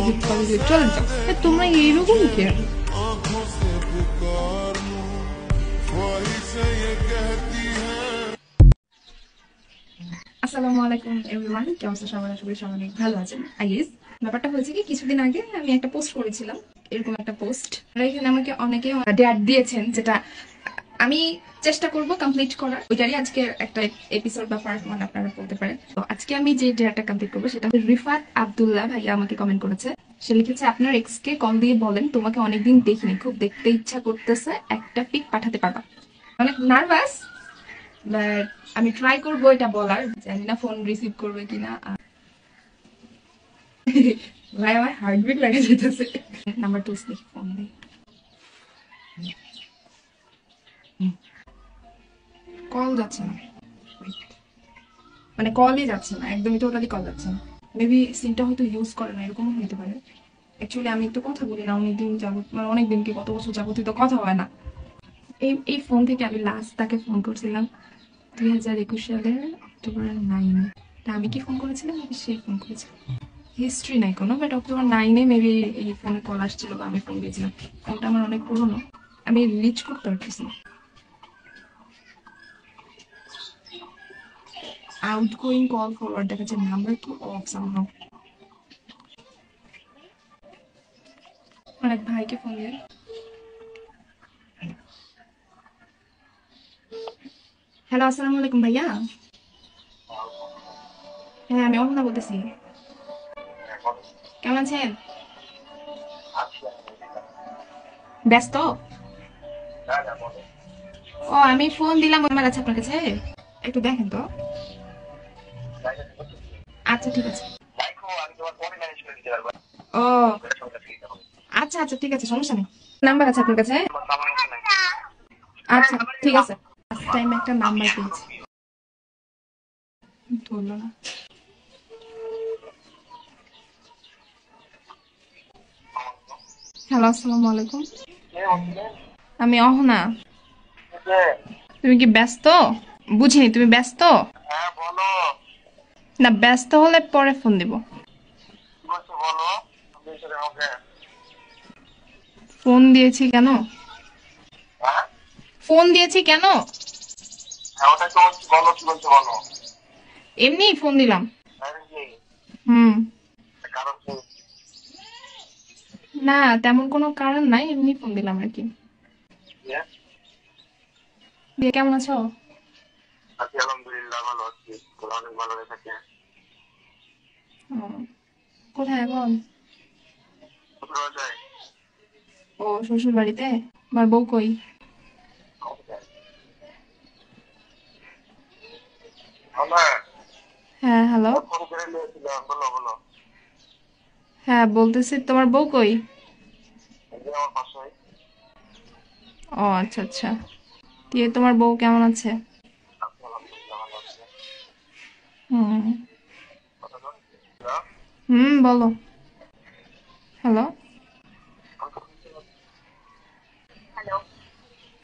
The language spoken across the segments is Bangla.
রিসিভ করে দিয়ে চলে যাও। তোমরা এইরকম কে? আসসালামু আলাইকুম এভরিওয়ান, কেমন আছেন সবাই? আশা করি সবাই অনেক ভালো আছেন। ব্যাপারটা হয়েছে কি, কিছুদিন আগে আমি একটা পোস্ট করেছিলাম, এরকম একটা পোস্ট। এখানে আমাকে অনেকে ডেট দিয়েছেন, যেটা আমি চেষ্টা করব কমপ্লিট করার। ওইটারই আজকে একটা এপিসোড বা পার্ট 1 আপনারা বলতে পারেন। তো আজকে আমি যে ডেটটা কমপ্লিট করবো সেটা রিফাত আব্দুল্লাহ ভাইয়া আমাকে কমেন্ট করেছে। সে লিখেছে, আপনার এক্স কে কল দিয়ে বলেন তোমাকে অনেকদিন দেখিনি, খুব দেখতে ইচ্ছা করতেছে, একটা পিক পাঠাতে পারবা। অনেক নার্ভাস, বাট আমি ট্রাই করবো এটা বলার। জানি না ফোন রিসিভ করবে কিনা। ভাই আমার হার্টবিট লেগে যেতেছে। নাম্বার 2 দেখি, ফোন দিই। কল যাচ্ছে না, মানে কলই যাচ্ছে না, একদমই টোটালি কল যাচ্ছে না। মেবি সিমটা হয়তো ইউজ করে না, এরকমও হতে পারে। অ্যাকচুয়ালি আমি তো কথা বলি না অনেকদিন যাবত, মানে অনেকদিন কি কত বছর যাবতই তো কথা হয় না। এই ফোন থেকে আমি লাস্ট তাকে ফোন করছিলাম 2021 সালের অক্টোবর 9-এ। তা আমি কি ফোন করেছিলাম নাকি সে ফোন করেছিল হিস্ট্রি নাই কোনো, বাট অক্টোবর 9-এ মেবি এই ফোনে কল আসছিল বা আমি ফোন দিয়েছিলাম। ফোনটা আমার অনেক পুরোনো, আমি রিচ করতে পারতেছি না। আউটগোয়িং কল ফরওয়ার্ড দেখাচ্ছে, নাম্বার কি অফ সামহাউ। আমার এক ভাইকে ফোন দিয়ে। হ্যালো, আসসালামু আলাইকুম ভাইয়া। হ্যাঁ, আমি অহনা বলতেছি। কেমন আছেন? ব্যস্ত? ও, আমি ফোন দিলাম, আমার আছে আপনার কাছে, একটু দেখেন তো। আচ্ছা ঠিক আছে। ও আচ্ছা আচ্ছা, ঠিক আছে, সমস্যা নেই। নাম্বার আছে আপনার কাছে? আচ্ছা ঠিক আছে। ফার্স্ট টাইম একটা নাম্বার পেয়েছি, ধরলো না। হ্যালো, আসসালামু আলাইকুম। আমি অহনা। তুমি কি ব্যস্ত? বুঝিনি, তুমি ব্যস্ত? না, ব্যস্ত হলে পরে ফোন দিব। ফোন দিয়েছি কেন? ফোন দিয়েছি কেন? এমনি ফোন দিলাম। হুম। না, তেমন কোনো কারণ নাই, এমনি ফোন দিলাম আর কি। দিয়ে কেমন আছো? ও, কোথায় এখন? ও, শ্বশুর বাড়িতে। আমার বউ কই? হ্যাঁ হ্যালো। হ্যাঁ বলতেছি, তোমার বউ কই? ও আচ্ছা আচ্ছা। দিয়ে তোমার বউ কেমন আছে? হুম। বলো। হ্যালো।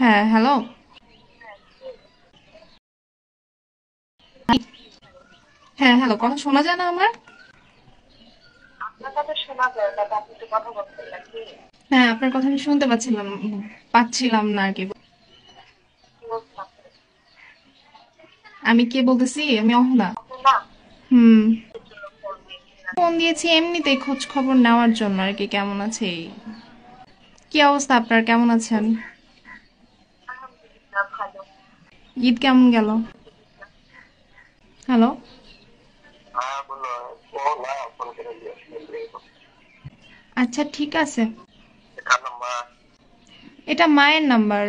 হ্যাঁ হ্যালো। হ্যাঁ হ্যালো, কথা শোনা যায় না আমার? হ্যাঁ, আপনার কথা আমি শুনতে পাচ্ছিলাম না আর কি। আমি কে বলতেছি? আমি অহনা। হুম। ফোন দিয়েছি এমনিতেই খোঁজ খবর নেওয়ার জন্য আর কি, কেমন আছে এই। কি অবস্থা আপনার, কেমন আছেন? ঈদ কেমন গেল? হ্যালো। আচ্ছা ঠিক আছে। এটা মায়ের নাম্বার।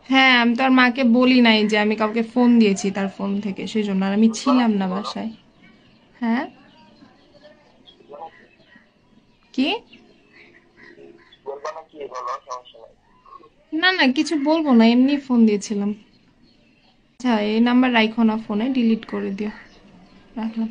হ্যাঁ, আমি তো আর মাকে বলি নাই যে আমি কাউকে ফোন দিয়েছি তার ফোন থেকে, সেই জন্য। আর আমি ছিলাম না বাসায়। হ্যাঁ। কি? না না, কিছু বলবো না, এমনি ফোন দিয়েছিলাম। আচ্ছা, এই নাম্বার রাখো না, ফোনে ডিলিট করে দিও। রাখলাম।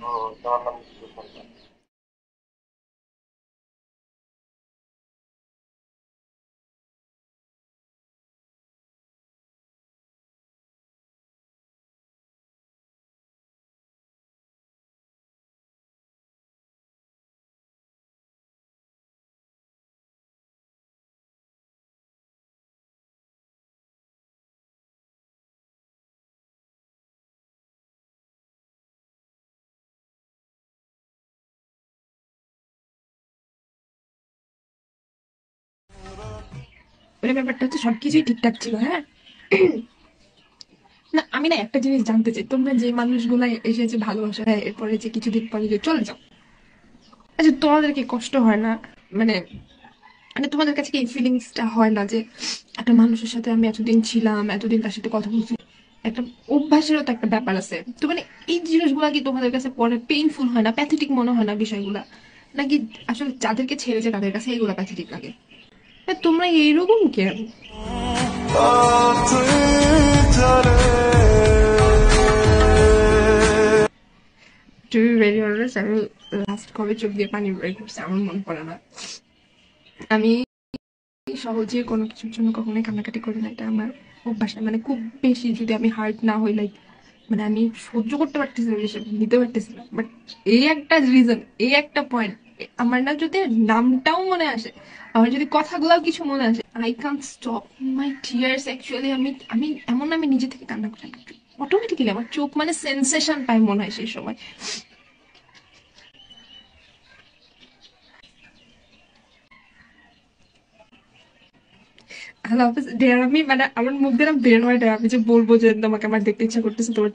ওই ব্যাপারটা হচ্ছে সবকিছুই ঠিকঠাক ছিল, হ্যাঁ। না আমি না একটা জিনিস জানতে চাই, তোমরা যে মানুষগুলা এসেছে ভালোবাসা, হ্যাঁ, এরপরে যে কিছুদিন পরে যে চলে যাও, আচ্ছা তোমাদের কি কষ্ট হয় না? মানে মানে তোমাদের কাছে কি এই ফিলিংসটা হয় না যে একটা মানুষের সাথে আমি এতদিন ছিলাম, এতদিন তার সাথে কথা বলছি, একটা অভ্যাসেরও তো একটা ব্যাপার আছে, তো মানে এই জিনিসগুলা কি তোমাদের কাছে পরে পেইনফুল হয় না, প্যাথেটিক মনে হয় না বিষয়গুলা? নাকি আসলে যাদেরকে ছেড়েছে তাদের কাছে এইগুলা প্যাথেটিক লাগে? তোমরা এইরকম কেন? টু বি ভেরি অনেস্ট, আমি লাস্ট কবে চোখ দিয়ে পানি বের করছি আমার মনে পড়ে না। আমি সহজে কোনো কিছুর জন্য কখনোই কান্নাকাটি করি না, এটা আমার অভ্যাস না। মানে খুব বেশি যদি আমি হার্ট না হই, লাইক মানে আমি সহ্য করতে পারতেছি না, জিনিসটা নিতে পারতেছি না, বাট এই একটা রিজন, এই একটা পয়েন্ট, আমার না যদি নামটাও মনে আসে, আমার যদি কথাগুলোও কিছু মনে আসে, I can't stop my tears. Actually আমি আমি এমন আমি নিজে থেকে কান্না করি, অটোমেটিক্যালি আমার চোখ মানে সেন্সেশন পায় মনে হয় সেই সময়। আল্লাহ হাফিজ ডেয়ার, আমি মানে আমার মুখ দিয়ে বের হয় না, আমি যে বলবো যে তোমাকে আমার দেখতে ইচ্ছা করতেছে তোমার